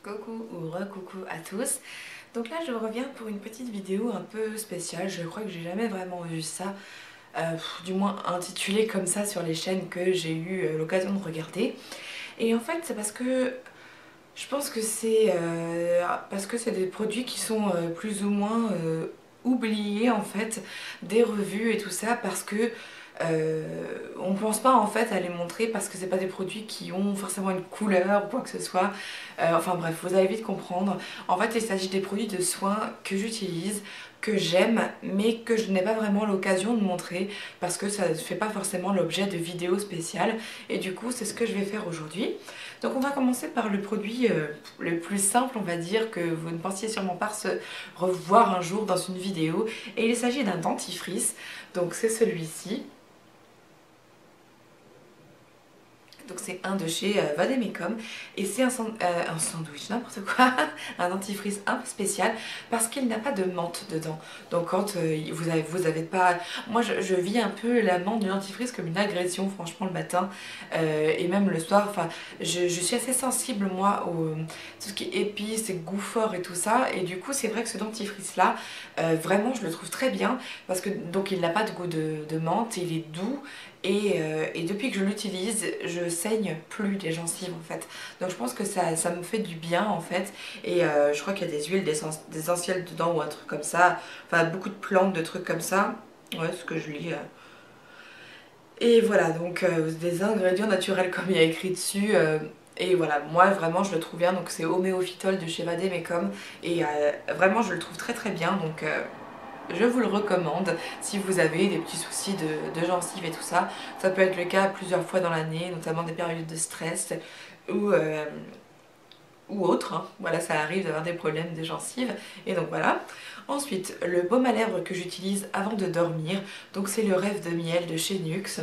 Coucou ou re-coucou à tous. Donc là je reviens pour une petite vidéo un peu spéciale. Je crois que j'ai jamais vraiment vu ça, du moins intitulé comme ça sur les chaînes que j'ai eu l'occasion de regarder. Et en fait c'est parce que je pense que c'est parce que c'est des produits qui sont plus ou moins oubliés en fait des revues et tout ça, parce que on pense pas en fait à les montrer parce que c'est pas des produits qui ont forcément une couleur ou quoi que ce soit. Enfin bref, vous allez vite comprendre. En fait il s'agit des produits de soins que j'utilise, que j'aime, mais que je n'ai pas vraiment l'occasion de montrer parce que ça ne fait pas forcément l'objet de vidéos spéciales. Et du coup c'est ce que je vais faire aujourd'hui. Donc on va commencer par le produit le plus simple, on va dire, que vous ne pensiez sûrement pas se revoir un jour dans une vidéo. Et il s'agit d'un dentifrice, donc c'est celui-ci. Donc c'est un de chez Vademecum et c'est un sandwich, n'importe quoi, un dentifrice un peu spécial parce qu'il n'a pas de menthe dedans. Donc quand vous avez pas... Moi je vis un peu la menthe du dentifrice comme une agression franchement le matin et même le soir. Enfin je suis assez sensible moi au tout ce qui est épices et goût fort et tout ça, et du coup c'est vrai que ce dentifrice là vraiment je le trouve très bien parce que donc il n'a pas de goût de menthe, il est doux. Et depuis que je l'utilise, je saigne plus des gencives en fait. Donc je pense que ça me fait du bien en fait. Et je crois qu'il y a des huiles essentielles dedans ou un truc comme ça. Enfin beaucoup de plantes, de trucs comme ça. Ouais, ce que je lis. Et voilà, donc des ingrédients naturels comme il y a écrit dessus. Et voilà, moi vraiment je le trouve bien. Donc c'est homéophytol de chez Vademecum. Et vraiment je le trouve très très bien. Donc je vous le recommande si vous avez des petits soucis de gencives et tout ça. Ça peut être le cas plusieurs fois dans l'année, notamment des périodes de stress ou autres, hein. Voilà, ça arrive d'avoir des problèmes de gencives. Et donc voilà. Ensuite, le baume à lèvres que j'utilise avant de dormir. Donc c'est le Rêve de miel de chez Nuxe,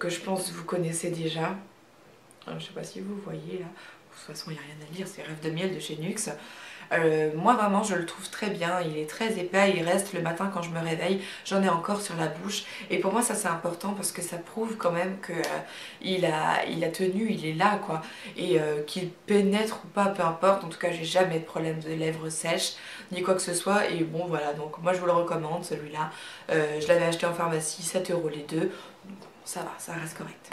que je pense que vous connaissez déjà. Je sais pas si vous voyez là. De toute façon, il n'y a rien à lire, c'est Rêve de miel de chez Nuxe. Moi vraiment je le trouve très bien, il est très épais, il reste le matin quand je me réveille, j'en ai encore sur la bouche, et pour moi ça c'est important parce que ça prouve quand même que il a tenu, il est là quoi, et qu'il pénètre ou pas, peu importe. En tout cas j'ai jamais de problème de lèvres sèches ni quoi que ce soit, et bon voilà, donc moi je vous le recommande celui-là. Je l'avais acheté en pharmacie, 7 € les deux, donc ça va, ça reste correct.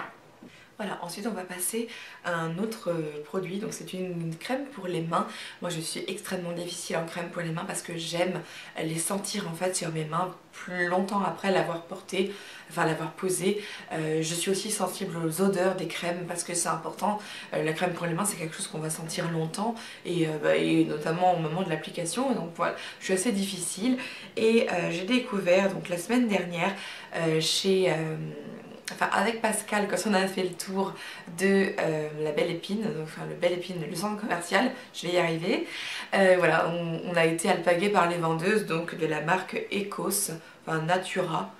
Voilà, ensuite on va passer à un autre produit, donc c'est une crème pour les mains. Moi je suis extrêmement difficile en crème pour les mains parce que j'aime les sentir en fait sur mes mains plus longtemps après l'avoir portée, enfin l'avoir posée. Je suis aussi sensible aux odeurs des crèmes parce que c'est important. La crème pour les mains c'est quelque chose qu'on va sentir longtemps et notamment au moment de l'application, donc voilà, je suis assez difficile. Et j'ai découvert donc la semaine dernière chez... Enfin avec Pascal, quand on a fait le tour de la Belle Épine, donc, enfin le Belle Épine, le centre commercial, je vais y arriver. Voilà, on a été alpagué par les vendeuses donc de la marque Ecos, enfin Natura.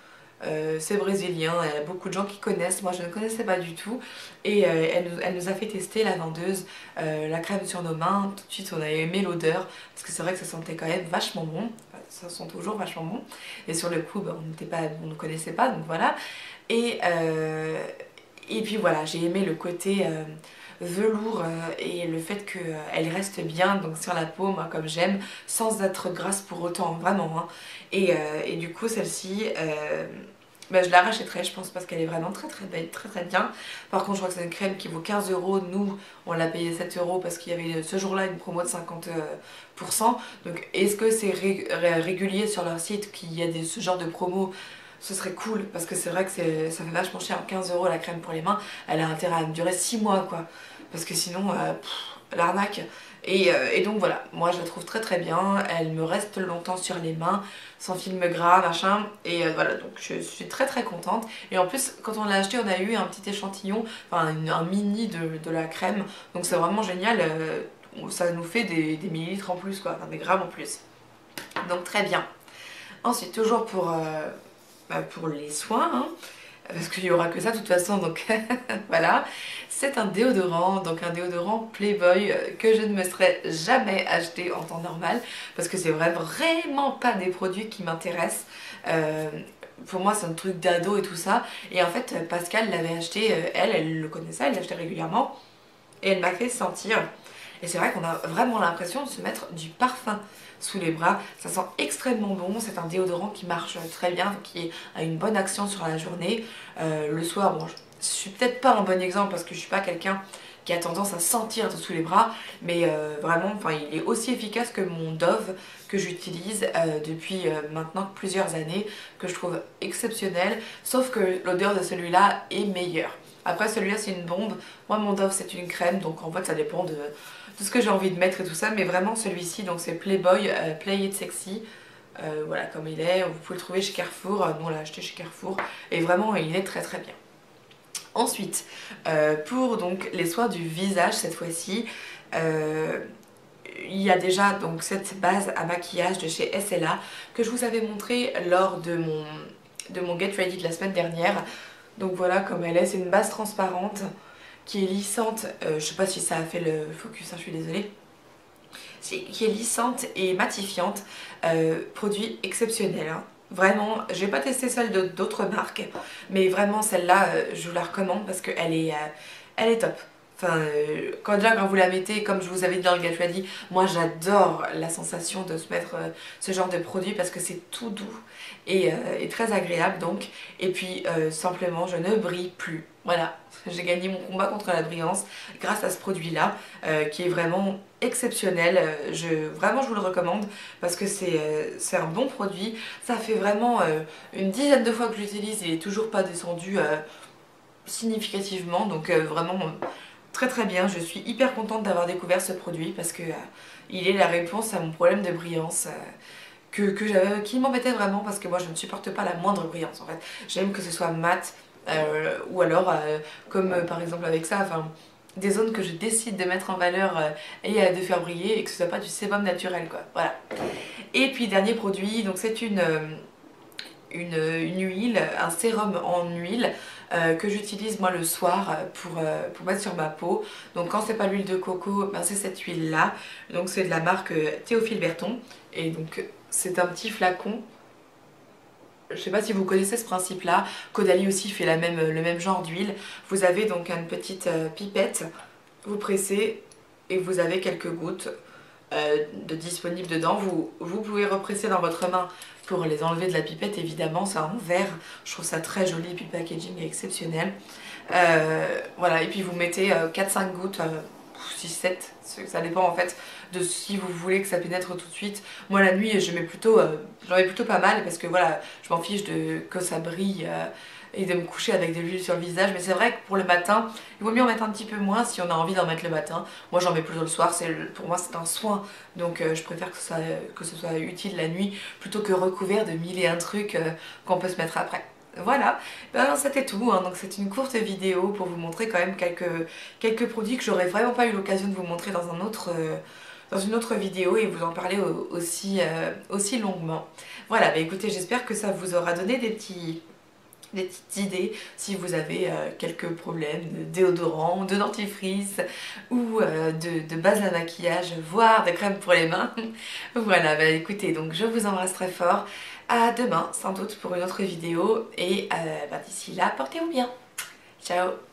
C'est brésilien, il y a beaucoup de gens qui connaissent, moi je ne connaissais pas du tout. Et elle nous a fait tester, la vendeuse, la crème sur nos mains. Tout de suite on a aimé l'odeur, parce que c'est vrai que ça sentait quand même vachement bon. Enfin, ça sent toujours vachement bon. Et sur le coup, on ne connaissait pas, donc voilà. Et, et puis voilà, j'ai aimé le côté velours et le fait qu'elle reste bien donc sur la peau, moi comme j'aime, sans être grasse pour autant, vraiment, hein. Et du coup celle-ci, bah, je la rachèterai je pense parce qu'elle est vraiment très très belle, très très bien. Par contre je crois que c'est une crème qui vaut 15 €, nous on l'a payé 7 € parce qu'il y avait ce jour-là une promo de 50%. Donc est-ce que c'est régulier sur leur site qu'il y a ce genre de promo? Ce serait cool parce que c'est vrai que ça fait vachement cher, 15 € la crème pour les mains. Elle a intérêt à me durer 6 mois quoi, parce que sinon l'arnaque. Et donc voilà, moi je la trouve très très bien, elle me reste longtemps sur les mains, sans film gras, machin, et voilà, donc je suis très très contente. Et en plus quand on l'a acheté on a eu un petit échantillon, enfin un mini de la crème, donc c'est vraiment génial, ça nous fait des millilitres en plus quoi, enfin des grammes en plus, donc très bien. Ensuite toujours pour les soins, hein, parce qu'il n'y aura que ça de toute façon, donc voilà. C'est un déodorant, donc un déodorant Playboy que je ne me serais jamais acheté en temps normal, parce que c'est vraiment pas des produits qui m'intéressent. Pour moi c'est un truc d'ado et tout ça, et en fait Pascal l'avait acheté, elle le connaissait, elle l'achetait régulièrement, et elle m'a fait sentir. Et c'est vrai qu'on a vraiment l'impression de se mettre du parfum sous les bras. Ça sent extrêmement bon, c'est un déodorant qui marche très bien, qui a une bonne action sur la journée. Le soir, bon, je suis peut-être pas un bon exemple parce que je suis pas quelqu'un qui a tendance à sentir sous les bras, mais vraiment, enfin, il est aussi efficace que mon Dove que j'utilise depuis maintenant plusieurs années, que je trouve exceptionnel, sauf que l'odeur de celui-là est meilleure. Après celui-là c'est une bombe, moi mon Dove c'est une crème, donc en fait ça dépend de ce que j'ai envie de mettre et tout ça, mais vraiment celui-ci, donc c'est Playboy Play It Sexy, voilà comme il est, vous pouvez le trouver chez Carrefour, nous on l'a acheté chez Carrefour, et vraiment il est très très bien. Ensuite, pour donc les soins du visage cette fois-ci, il y a déjà donc cette base à maquillage de chez SLA que je vous avais montré lors de mon Get Ready de la semaine dernière. Donc voilà comme elle est, c'est une base transparente qui est lissante, je sais pas si ça a fait le focus, hein, je suis désolée. Qui est lissante et matifiante, produit exceptionnel, hein. Vraiment, j'ai pas testé celle d'autres marques, mais vraiment celle-là, je vous la recommande parce qu'elle elle est top. Enfin, quand vous la mettez, comme je vous avais dit dans le Get Ready, moi j'adore la sensation de se mettre ce genre de produit parce que c'est tout doux et très agréable donc. Et puis simplement, je ne brille plus. Voilà, j'ai gagné mon combat contre la brillance grâce à ce produit-là qui est vraiment exceptionnel. Vraiment, je vous le recommande parce que c'est un bon produit. Ça fait vraiment une dizaine de fois que je l'utilise, il est toujours pas descendu significativement, donc vraiment très très bien. Je suis hyper contente d'avoir découvert ce produit parce que il est la réponse à mon problème de brillance qui m'embêtait vraiment parce que moi je ne supporte pas la moindre brillance en fait. J'aime que ce soit mat ou alors comme par exemple avec ça, enfin des zones que je décide de mettre en valeur et de faire briller et que ce soit pas du sébum naturel quoi. Voilà. Et puis dernier produit, donc c'est une huile, un sérum en huile que j'utilise moi le soir pour mettre sur ma peau. Donc quand c'est pas l'huile de coco, ben c'est cette huile là. Donc c'est de la marque Théophile Berton. Et donc c'est un petit flacon. Je sais pas si vous connaissez ce principe là. Caudalie aussi fait le même genre d'huile. Vous avez donc une petite pipette, vous pressez et vous avez quelques gouttes de disponibles dedans. Vous pouvez represser dans votre main pour les enlever de la pipette évidemment, c'est en verre, je trouve ça très joli, puis le packaging est exceptionnel. Voilà, et puis vous mettez 4-5 gouttes, 6-7, ça dépend en fait de si vous voulez que ça pénètre tout de suite. Moi la nuit j'en mets plutôt pas mal parce que voilà, je m'en fiche que ça brille et de me coucher avec de l'huile sur le visage, mais c'est vrai que pour le matin il vaut mieux en mettre un petit peu moins si on a envie d'en mettre le matin. Moi j'en mets plutôt le soir, pour moi c'est un soin, donc je préfère que ce soit utile la nuit plutôt que recouvert de mille et un trucs qu'on peut se mettre après. Voilà, ben, c'était tout, hein. Donc c'est une courte vidéo pour vous montrer quand même quelques produits que j'aurais vraiment pas eu l'occasion de vous montrer dans dans une autre vidéo et vous en parler aussi longuement. Voilà, bah écoutez, j'espère que ça vous aura donné des petites idées si vous avez quelques problèmes de déodorant, de dentifrice ou de base à maquillage, voire de crème pour les mains. Voilà, bah écoutez, donc je vous embrasse très fort. À demain, sans doute, pour une autre vidéo. Et bah, d'ici là, portez-vous bien. Ciao!